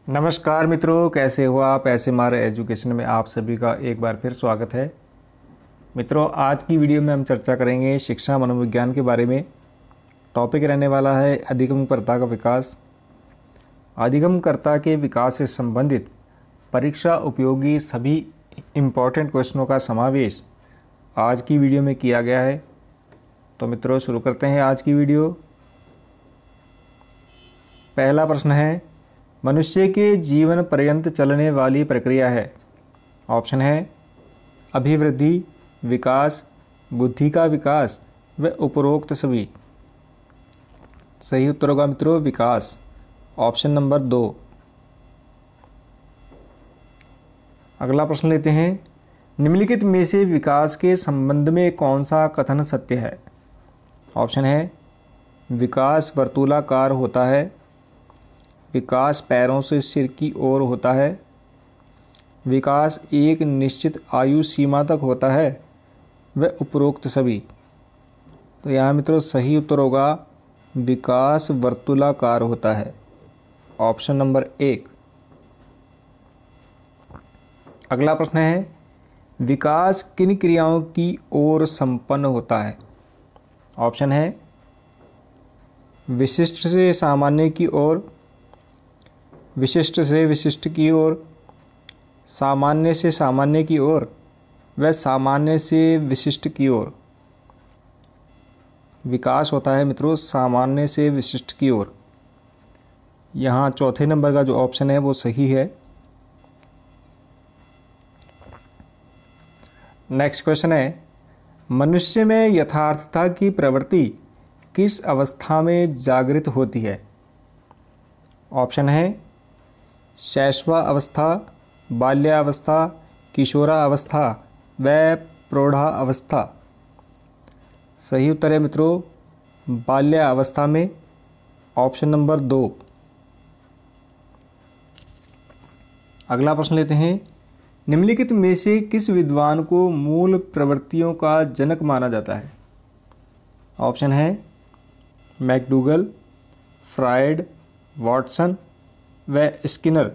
नमस्कार मित्रों, कैसे हो आप। ऐसे हमारे एजुकेशन में आप सभी का एक बार फिर स्वागत है। मित्रों, आज की वीडियो में हम चर्चा करेंगे शिक्षा मनोविज्ञान के बारे में। टॉपिक रहने वाला है अधिगमकर्ता का विकास। अधिगमकर्ता के विकास से संबंधित परीक्षा उपयोगी सभी इम्पॉर्टेंट क्वेश्चनों का समावेश आज की वीडियो में किया गया है। तो मित्रों, शुरू करते हैं आज की वीडियो। पहला प्रश्न है, मनुष्य के जीवन पर्यंत चलने वाली प्रक्रिया है। ऑप्शन है अभिवृद्धि, विकास, बुद्धि का विकास व उपरोक्त सभी। सही उत्तर होगा मित्रों विकास, ऑप्शन नंबर 2। अगला प्रश्न लेते हैं, निम्नलिखित में से विकास के संबंध में कौन सा कथन सत्य है। ऑप्शन है विकास वर्तुलाकार होता है, विकास पैरों से सिर की ओर होता है, विकास एक निश्चित आयु सीमा तक होता है व उपरोक्त सभी। तो यहाँ मित्रों सही उत्तर होगा विकास वर्तुलाकार होता है, ऑप्शन नंबर 1। अगला प्रश्न है, विकास किन क्रियाओं की ओर संपन्न होता है। ऑप्शन है विशिष्ट से सामान्य की ओर, विशिष्ट से विशिष्ट की ओर, सामान्य से सामान्य की ओर व सामान्य से विशिष्ट की ओर। विकास होता है मित्रों सामान्य से विशिष्ट की ओर। यहाँ चौथे नंबर का जो ऑप्शन है वो सही है। नेक्स्ट क्वेश्चन है, मनुष्य में यथार्थता की प्रवृत्ति किस अवस्था में जागृत होती है। ऑप्शन है शैशवावस्था, बाल्यावस्था, किशोरावस्था व प्रौढ़ावस्था। सही उत्तर है मित्रों बाल्यावस्था में, ऑप्शन नंबर 2। अगला प्रश्न लेते हैं, निम्नलिखित में से किस विद्वान को मूल प्रवृत्तियों का जनक माना जाता है। ऑप्शन है मैकडूगल, फ्रायड, वॉटसन व स्किनर।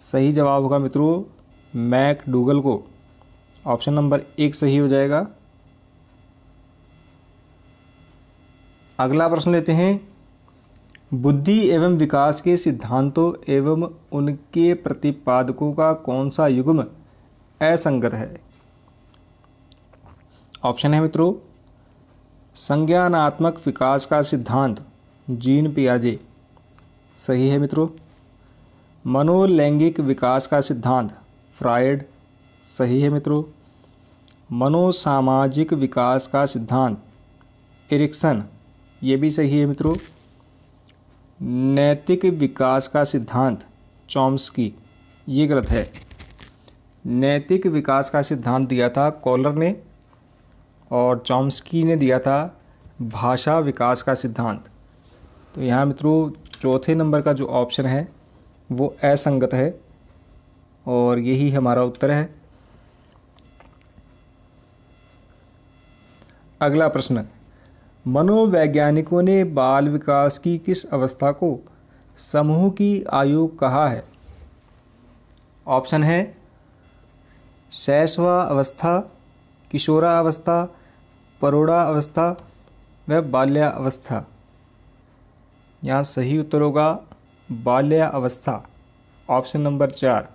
सही जवाब होगा मित्रों मैकडूगल को, ऑप्शन नंबर 1 सही हो जाएगा। अगला प्रश्न लेते हैं, बुद्धि एवं विकास के सिद्धांतों एवं उनके प्रतिपादकों का कौन सा युग्म असंगत है। ऑप्शन है मित्रों संज्ञानात्मक विकास का सिद्धांत जीन पियाजे। सही है मित्रों। मनोलैंगिक विकास का सिद्धांत फ्रायड। सही है मित्रों। मनोसामाजिक विकास का सिद्धांत एरिक्सन। ये भी सही है मित्रों। नैतिक विकास का सिद्धांत चॉम्स्की। ये गलत है। नैतिक विकास का सिद्धांत दिया था कॉलर ने और चॉम्स्की ने दिया था भाषा विकास का सिद्धांत। तो यहाँ मित्रों चौथे नंबर का जो ऑप्शन है वो असंगत है और यही हमारा उत्तर है। अगला प्रश्न, मनोवैज्ञानिकों ने बाल विकास की किस अवस्था को समूह की आयु कहा है। ऑप्शन है शैशवावस्था, किशोरावस्था, प्रौढ़ावस्था व बाल्यावस्था। यहाँ सही उत्तर होगा बाल्यावस्था, ऑप्शन नंबर 4।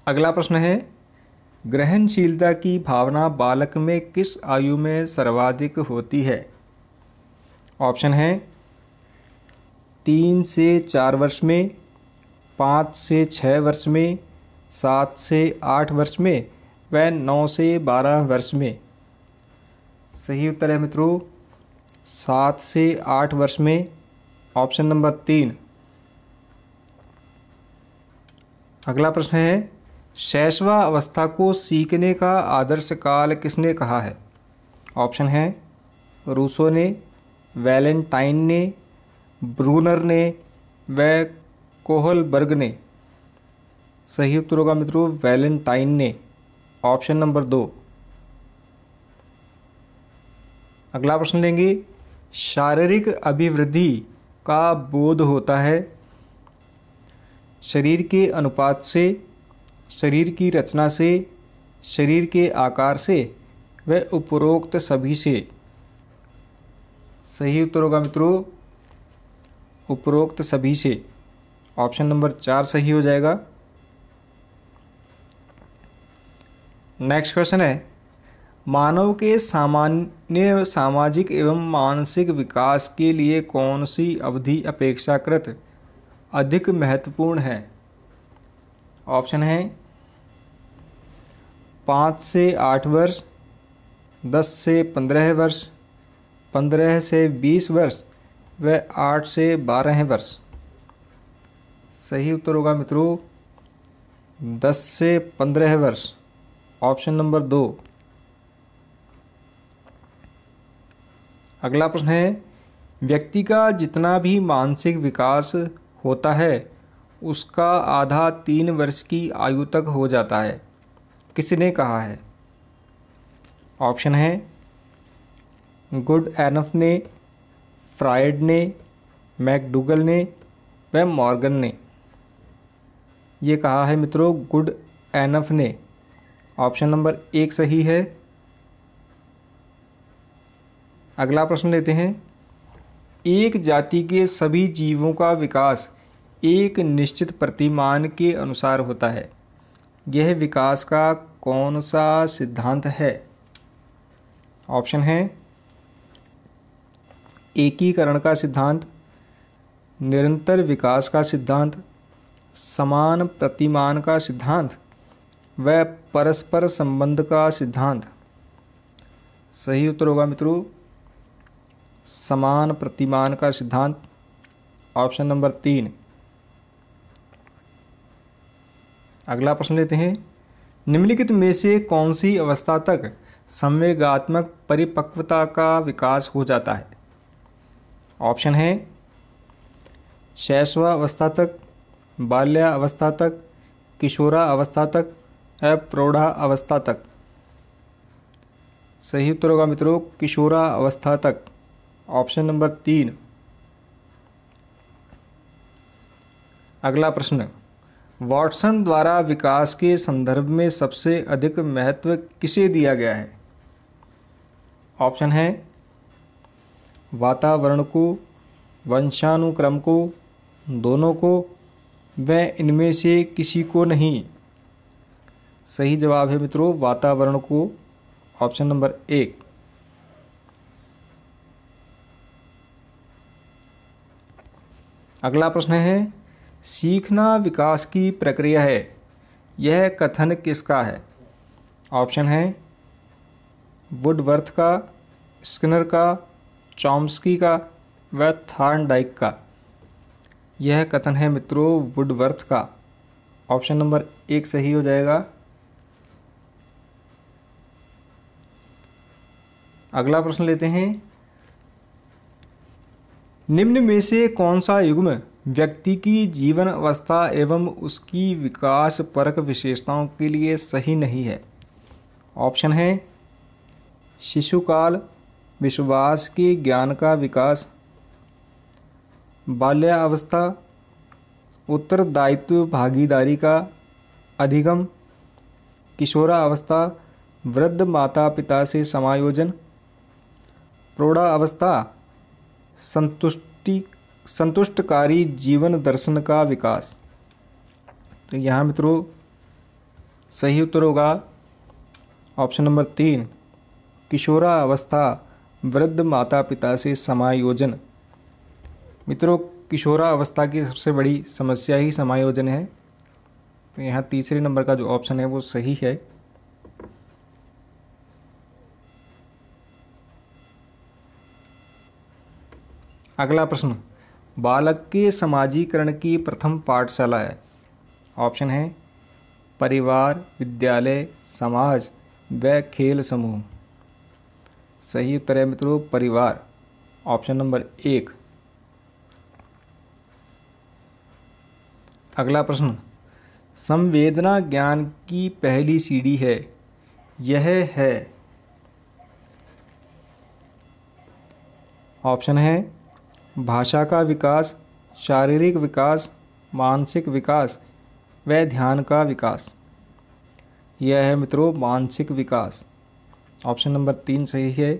अगला प्रश्न है, ग्रहणशीलता की भावना बालक में किस आयु में सर्वाधिक होती है। ऑप्शन है 3 से 4 वर्ष में, 5 से 6 वर्ष में, 7 से 8 वर्ष में व 9 से 12 वर्ष में। सही उत्तर है मित्रों 7 से 8 वर्ष में, ऑप्शन नंबर 3। अगला प्रश्न है, शैशवा अवस्था को सीखने का आदर्श काल किसने कहा है। ऑप्शन है रूसो ने, वैलेंटाइन ने, ब्रूनर ने व कोहलबर्ग ने। सही उत्तर होगा मित्रों वैलेंटाइन ने, ऑप्शन नंबर 2। अगला प्रश्न लेंगे, शारीरिक अभिवृद्धि का बोध होता है शरीर के अनुपात से, शरीर की रचना से, शरीर के आकार से व उपरोक्त सभी से। सही उत्तर होगा मित्रों उपरोक्त सभी से। ऑप्शन नंबर 4 सही हो जाएगा। नेक्स्ट क्वेश्चन है, मानव के सामान्य सामाजिक एवं मानसिक विकास के लिए कौन सी अवधि अपेक्षाकृत अधिक महत्वपूर्ण है? ऑप्शन है 5 से 8 वर्ष, 10 से 15 वर्ष, 15 से 20 वर्ष व 8 से 12 वर्ष। सही उत्तर होगा मित्रों 10 से 15 वर्ष। Option number 2। अगला प्रश्न है, व्यक्ति का जितना भी मानसिक विकास होता है उसका आधा 3 वर्ष की आयु तक हो जाता है, किसने कहा है? ऑप्शन है गुडएनफ ने, फ्रायड ने, मैकडूगल ने व मॉर्गन ने। ये कहा है मित्रों गुडएनफ ने। ऑप्शन नंबर 1 सही है। अगला प्रश्न लेते हैं, एक जाति के सभी जीवों का विकास एक निश्चित प्रतिमान के अनुसार होता है, यह विकास का कौन सा सिद्धांत है? ऑप्शन है एकीकरण का सिद्धांत, निरंतर विकास का सिद्धांत, समान प्रतिमान का सिद्धांत व परस्पर संबंध का सिद्धांत। सही उत्तर होगा मित्रों समान प्रतिमान का सिद्धांत। Option number 3। अगला प्रश्न लेते हैं, निम्नलिखित में से कौन सी अवस्था तक संवेगात्मक परिपक्वता का विकास हो जाता है? ऑप्शन है शैशवावस्था तक, बाल्यावस्था तक, किशोरावस्था तक या प्रौढ़ावस्था तक। सही उत्तर होगा मित्रों किशोरावस्था तक। Option number 3। अगला प्रश्न, वॉटसन द्वारा विकास के संदर्भ में सबसे अधिक महत्व किसे दिया गया है? ऑप्शन है वातावरण को, वंशानुक्रम को, दोनों को व इनमें से किसी को नहीं। सही जवाब है मित्रों वातावरण को। Option number 1। अगला प्रश्न है, सीखना विकास की प्रक्रिया है, यह कथन किसका है? ऑप्शन है वुडवर्थ का, स्किनर का, चॉम्स्की का व थॉर्नडाइक का। यह कथन है मित्रों वुडवर्थ का। ऑप्शन नंबर 1 सही हो जाएगा। अगला प्रश्न लेते हैं, निम्न में से कौन सा युग्म व्यक्ति की जीवन अवस्था एवं उसकी विकास परक विशेषताओं के लिए सही नहीं है? ऑप्शन है शिशुकाल, विश्वास के ज्ञान का विकास, बाल्यावस्था, उत्तरदायित्व भागीदारी का अधिगम, किशोरावस्था, वृद्ध माता पिता से समायोजन, प्रौढ़ावस्था, संतुष्टकारी जीवन दर्शन का विकास। तो यहाँ मित्रों सही उत्तर होगा ऑप्शन नंबर 3 किशोरावस्था, वृद्ध माता पिता से समायोजन। मित्रों किशोरावस्था की सबसे बड़ी समस्या ही समायोजन है, तो यहाँ तीसरे नंबर का जो ऑप्शन है वो सही है। अगला प्रश्न, बालक के समाजीकरण की प्रथम पाठशाला है। ऑप्शन है परिवार, विद्यालय, समाज व खेल समूह। सही उत्तर है मित्रों परिवार। Option number 1। अगला प्रश्न, संवेदना ज्ञान की पहली सीढ़ी है, यह है। ऑप्शन है भाषा का विकास, शारीरिक विकास, मानसिक विकास व ध्यान का विकास। यह है मित्रों मानसिक विकास। ऑप्शन नंबर 3 सही है।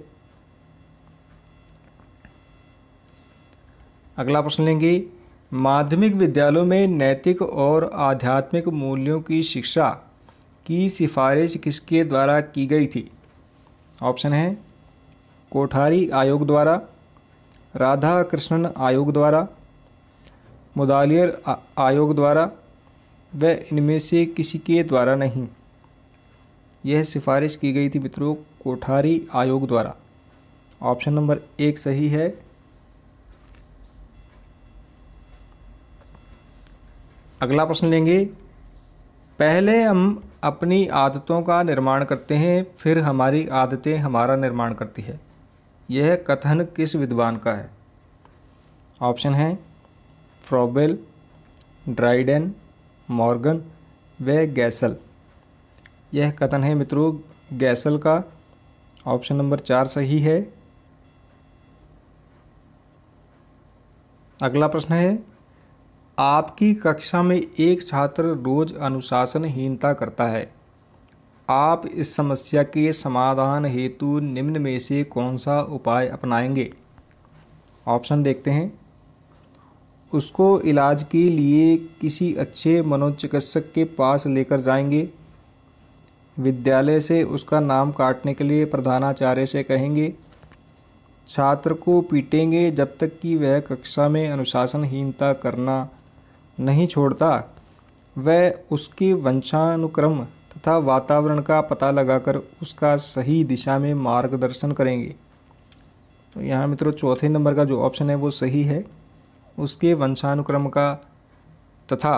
अगला प्रश्न लेंगे, माध्यमिक विद्यालयों में नैतिक और आध्यात्मिक मूल्यों की शिक्षा की सिफारिश किसके द्वारा की गई थी? ऑप्शन है कोठारी आयोग द्वारा, राधा कृष्णन आयोग द्वारा, मुदालियर आयोग द्वारा व इनमें से किसी के द्वारा नहीं। यह सिफारिश की गई थी मित्रों कोठारी आयोग द्वारा। ऑप्शन नंबर 1 सही है। अगला प्रश्न लेंगे, पहले हम अपनी आदतों का निर्माण करते हैं, फिर हमारी आदतें हमारा निर्माण करती है। यह कथन किस विद्वान का है? ऑप्शन है फ्रॉबेल, ड्राइडेन, मॉर्गन व गैसल। यह कथन है मित्रों गैसल का। ऑप्शन नंबर 4 सही है। अगला प्रश्न है, आपकी कक्षा में एक छात्र रोज अनुशासनहीनता करता है। आप इस समस्या के समाधान हेतु निम्न में से कौन सा उपाय अपनाएंगे? ऑप्शन देखते हैं। उसको इलाज के लिए किसी अच्छे मनोचिकित्सक के पास लेकर जाएंगे, विद्यालय से उसका नाम काटने के लिए प्रधानाचार्य से कहेंगे, छात्र को पीटेंगे जब तक कि वह कक्षा में अनुशासनहीनता करना नहीं छोड़ता, वह उसके वंशानुक्रम तथा वातावरण का पता लगाकर उसका सही दिशा में मार्गदर्शन करेंगे। तो यहाँ मित्रों चौथे नंबर का जो ऑप्शन है वो सही है। उसके वंशानुक्रम का तथा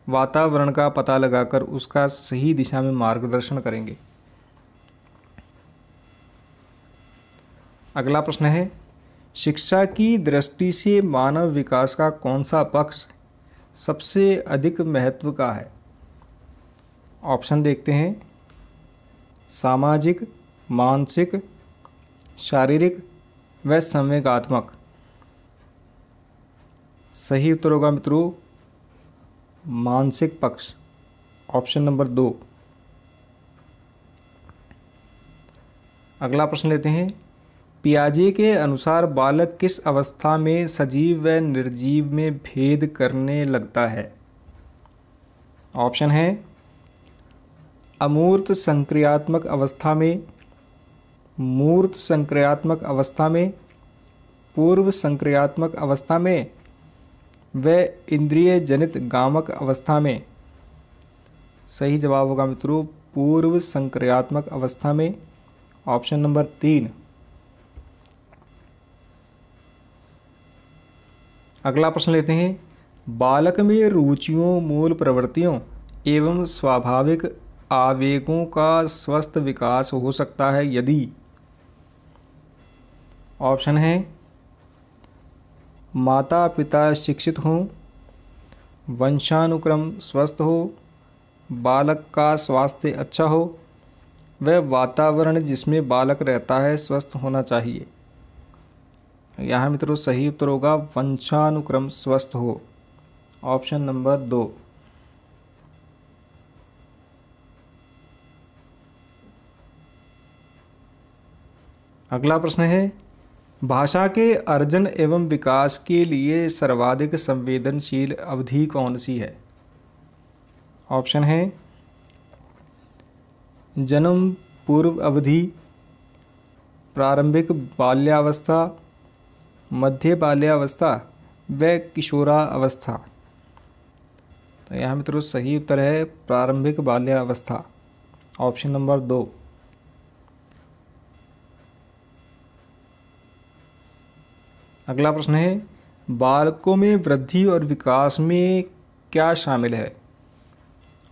वातावरण का पता लगाकर उसका सही दिशा में मार्गदर्शन करेंगे। अगला प्रश्न है, शिक्षा की दृष्टि से मानव विकास का कौन सा पक्ष सबसे अधिक महत्व का है? ऑप्शन देखते हैं। सामाजिक, मानसिक, शारीरिक व संवेगात्मक। सही उत्तर होगा मित्रों मानसिक पक्ष। Option number 2। अगला प्रश्न लेते हैं, पियाजे के अनुसार बालक किस अवस्था में सजीव व निर्जीव में भेद करने लगता है? ऑप्शन है अमूर्त संक्रियात्मक अवस्था में, मूर्त संक्रियात्मक अवस्था में, पूर्व संक्रियात्मक अवस्था में व इंद्रिय जनित गामक अवस्था में। सही जवाब होगा मित्रों पूर्व संक्रियात्मक अवस्था में। Option number 3। अगला प्रश्न लेते हैं, बालक में रुचियों, मूल प्रवृत्तियों एवं स्वाभाविक आवेगों का स्वस्थ विकास हो सकता है यदि। ऑप्शन है माता पिता शिक्षित हों, वंशानुक्रम स्वस्थ हो, बालक का स्वास्थ्य अच्छा हो, वह वातावरण जिसमें बालक रहता है स्वस्थ होना चाहिए। यहाँ मित्रों सही उत्तर होगा वंशानुक्रम स्वस्थ हो। Option number 2। अगला प्रश्न है, भाषा के अर्जन एवं विकास के लिए सर्वाधिक संवेदनशील अवधि कौन सी है? ऑप्शन है जन्म पूर्व अवधि, प्रारंभिक बाल्यावस्था, मध्य बाल्यावस्था व किशोरावस्था। तो यहाँ मित्रों सही उत्तर है प्रारंभिक बाल्यावस्था। Option number 2। अगला प्रश्न है, बालकों में वृद्धि और विकास में क्या शामिल है?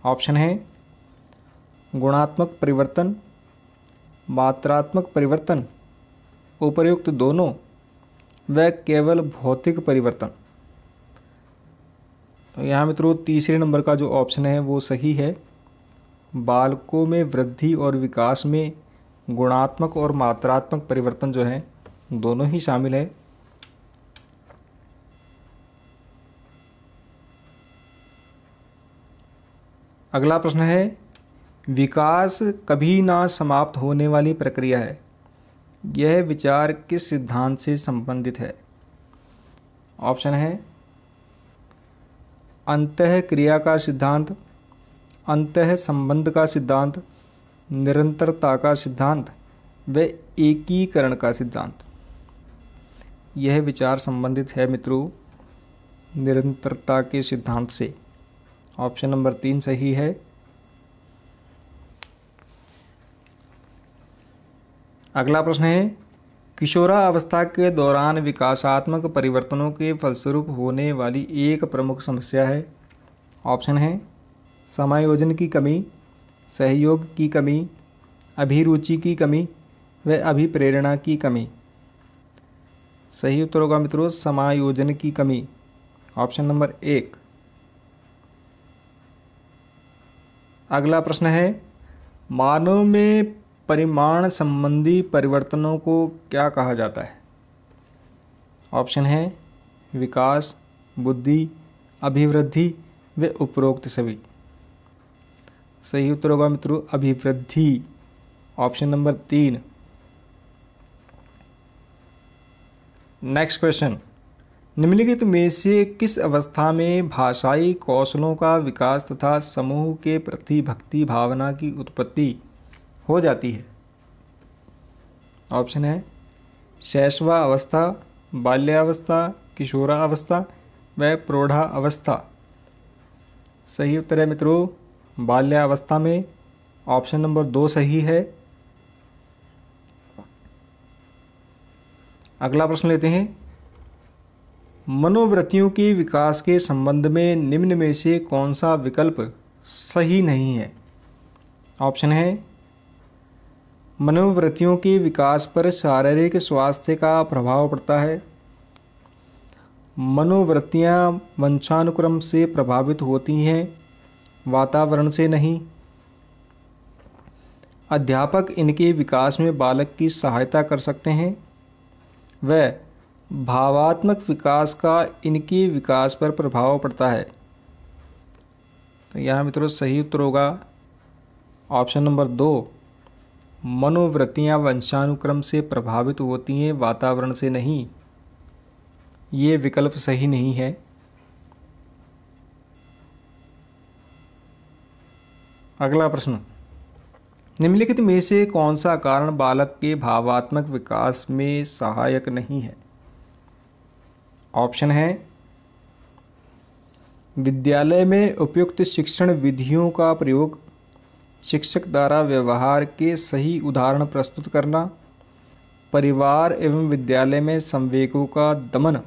ऑप्शन है गुणात्मक परिवर्तन, मात्रात्मक परिवर्तन, उपर्युक्त दोनों व केवल भौतिक परिवर्तन। तो यहाँ मित्रों तीसरे नंबर का जो ऑप्शन है वो सही है। बालकों में वृद्धि और विकास में गुणात्मक और मात्रात्मक परिवर्तन जो है दोनों ही शामिल है। अगला प्रश्न है, विकास कभी ना समाप्त होने वाली प्रक्रिया है, यह विचार किस सिद्धांत से संबंधित है? ऑप्शन है अंतः क्रिया का सिद्धांत, अंतः संबंध का सिद्धांत, निरंतरता का सिद्धांत व एकीकरण का सिद्धांत। यह विचार संबंधित है मित्रों निरंतरता के सिद्धांत से। ऑप्शन नंबर 3 सही है। अगला प्रश्न है, किशोरावस्था के दौरान विकासात्मक परिवर्तनों के फलस्वरूप होने वाली एक प्रमुख समस्या है। ऑप्शन है समायोजन की कमी, सहयोग की कमी, अभिरुचि की कमी व अभिप्रेरणा की कमी। सही उत्तर होगा मित्रों समायोजन की कमी। Option number 1। अगला प्रश्न है, मानव में परिमाण संबंधी परिवर्तनों को क्या कहा जाता है? ऑप्शन है विकास, बुद्धि, अभिवृद्धि व उपरोक्त सभी। सही उत्तर होगा मित्रों अभिवृद्धि। Option number 3। नेक्स्ट क्वेश्चन, निम्नलिखित में से किस अवस्था में भाषाई कौशलों का विकास तथा समूह के प्रति भक्ति भावना की उत्पत्ति हो जाती है? ऑप्शन है शैशवावस्था, बाल्यावस्था, किशोरावस्था व प्रौढ़ावस्था। सही उत्तर है मित्रों बाल्यावस्था में। ऑप्शन नंबर 2 सही है। अगला प्रश्न लेते हैं, मनोवृत्तियों के विकास के संबंध में निम्न में से कौन सा विकल्प सही नहीं है? ऑप्शन है मनोवृत्तियों के विकास पर शारीरिक स्वास्थ्य का प्रभाव पड़ता है, मनोवृत्तियां वंशानुक्रम से प्रभावित होती हैं, वातावरण से नहीं, अध्यापक इनके विकास में बालक की सहायता कर सकते हैं, व भावात्मक विकास का इनके विकास पर प्रभाव पड़ता है। तो यहाँ मित्रों सही उत्तर होगा ऑप्शन नंबर 2, मनोवृत्तियां वंशानुक्रम से प्रभावित होती हैं, वातावरण से नहीं। ये विकल्प सही नहीं है। अगला प्रश्न, निम्नलिखित में से कौन सा कारण बालक के भावात्मक विकास में सहायक नहीं है? ऑप्शन है विद्यालय में उपयुक्त शिक्षण विधियों का प्रयोग, शिक्षक द्वारा व्यवहार के सही उदाहरण प्रस्तुत करना, परिवार एवं विद्यालय में संवेगों का दमन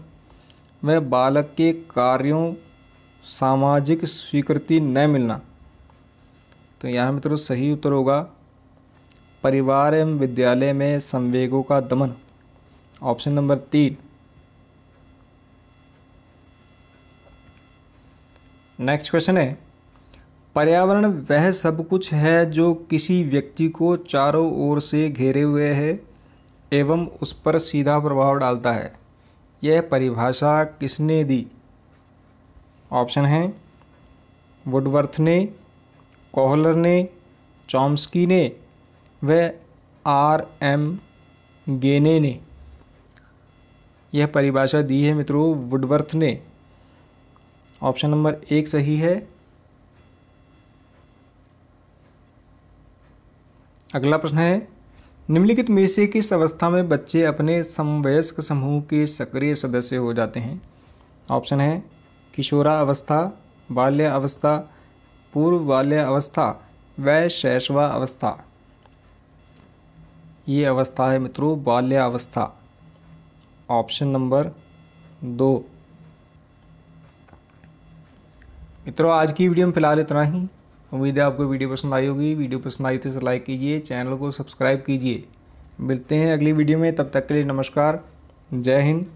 व बालक के कार्यों सामाजिक स्वीकृति न मिलना। तो यहाँ मित्रों सही उत्तर होगा परिवार एवं विद्यालय में संवेगों का दमन। Option number 3। नेक्स्ट क्वेश्चन है, पर्यावरण वह सब कुछ है जो किसी व्यक्ति को चारों ओर से घेरे हुए है एवं उस पर सीधा प्रभाव डालता है। यह परिभाषा किसने दी? ऑप्शन है वुडवर्थ ने, कोहलर ने, चॉम्स्की ने व R.M. गेने ने। यह परिभाषा दी है मित्रों वुडवर्थ ने। ऑप्शन नंबर 1 सही है। अगला प्रश्न है, निम्नलिखित में से किस अवस्था में बच्चे अपने समवयस्क समूह के सक्रिय सदस्य हो जाते हैं? ऑप्शन है किशोरावस्था, बाल्यावस्था, पूर्व बाल्यावस्था व शैशवावस्था। ये अवस्था है मित्रों बाल्यावस्था। Option number 2। मित्रों आज की वीडियो में फिलहाल इतना ही। उम्मीद है आपको वीडियो पसंद आई होगी। वीडियो पसंद आई तो इसे लाइक कीजिए, चैनल को सब्सक्राइब कीजिए। मिलते हैं अगली वीडियो में, तब तक के लिए नमस्कार, जय हिंद,